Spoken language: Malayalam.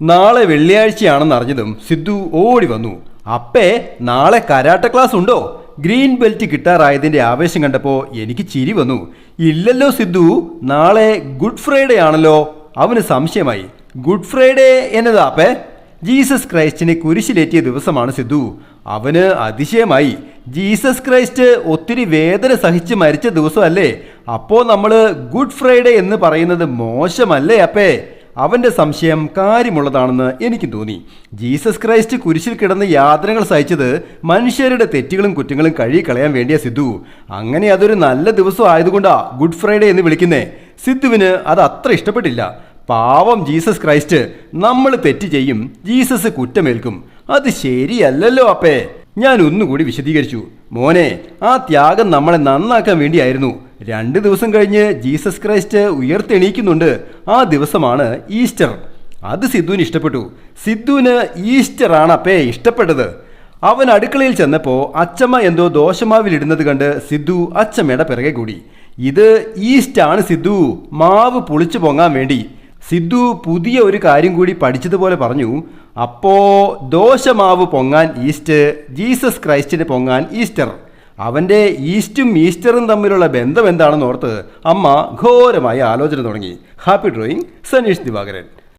നാളെ വെള്ളിയാഴ്ചയാണെന്ന് അറിഞ്ഞതും സിദ്ധു ഓടി വന്നു. അപ്പേ, നാളെ കരാട്ട ക്ലാസ് ഉണ്ടോ? ഗ്രീൻ ബെൽറ്റ് കിട്ടാറായതിന്റെ ആവേശം കണ്ടപ്പോൾ എനിക്ക് ചിരി വന്നു. ഇല്ലല്ലോ സിദ്ധു, നാളെ ഗുഡ് ഫ്രൈഡേ ആണല്ലോ. അവന് സംശയമായി. ഗുഡ് ഫ്രൈഡേ എന്നതാ അപ്പേ? ജീസസ് ക്രൈസ്റ്റിനെ കുരിശിലേറ്റിയ ദിവസമാണ് സിദ്ധു. അവന് അതിശയമായി. ജീസസ് ക്രൈസ്റ്റ് ഒത്തിരി വേദന സഹിച്ച് മരിച്ച ദിവസമല്ലേ? അപ്പോൾ നമ്മൾ ഗുഡ് ഫ്രൈഡേ എന്ന് പറയുന്നത് മോശമല്ലേ അപ്പേ? അവന്റെ സംശയം കാര്യമുള്ളതാണെന്ന് എനിക്ക് തോന്നി. ജീസസ് ക്രൈസ്റ്റ് കുരിശിൽ കിടന്ന് യാതനകൾ സഹിച്ചത് മനുഷ്യരുടെ തെറ്റുകളും കുറ്റങ്ങളും കഴുകിക്കളയാൻ വേണ്ടിയ സിദ്ധു. അങ്ങനെ അതൊരു നല്ല ദിവസം ആയതുകൊണ്ടാ ഗുഡ് ഫ്രൈഡേ എന്ന് വിളിക്കുന്നേ. സിദ്ധുവിന് അത് അത്ര ഇഷ്ടപ്പെട്ടില്ല. പാവം ജീസസ് ക്രൈസ്റ്റ്, നമ്മൾ തെറ്റ് ചെയ്യും, ജീസസ് കുറ്റമേൽക്കും. അത് ശരിയല്ലല്ലോ അപ്പേ. ഞാൻ ഒന്നുകൂടി വിശദീകരിച്ചു. മോനെ, ആ ത്യാഗം നമ്മളെ നന്നാക്കാൻ വേണ്ടിയായിരുന്നു. 2 ദിവസം കഴിഞ്ഞ് ജീസസ് ക്രൈസ്റ്റ് ഉയർത്തെണീക്കുന്നുണ്ട്. ആ ദിവസമാണ് ഈസ്റ്റർ. അത് സിദ്ധുവിന് ഇഷ്ടപ്പെട്ടു. സിദ്ധുവിന് ഈസ്റ്റർ ആണ് അപ്പേ ഇഷ്ടപ്പെട്ടത്. അവൻ അടുക്കളയിൽ ചെന്നപ്പോൾ അച്ചമ്മ എന്തോ ദോശമാവിലിടുന്നത് കണ്ട് സിദ്ധു അച്ചമ്മയുടെ പിറകെ കൂടി. ഇത് ഈസ്റ്റ് ആണ് സിദ്ധു, മാവ് പുളിച്ചു പൊങ്ങാൻ വേണ്ടി. സിദ്ധു പുതിയ ഒരു കാര്യം കൂടി പഠിച്ചതുപോലെ പറഞ്ഞു. അപ്പോ ദോശമാവ് പൊങ്ങാൻ ഈസ്റ്റ്, ജീസസ് ക്രൈസ്റ്റിന് പൊങ്ങാൻ ഈസ്റ്റർ. അവന്റെ ഈസ്റ്റും ഈസ്റ്ററും തമ്മിലുള്ള ബന്ധം എന്താണെന്ന് ഓർത്ത് അമ്മ ഘോരമായ ആലോചന തുടങ്ങി. Happy drawing, Saneesh Divakaran.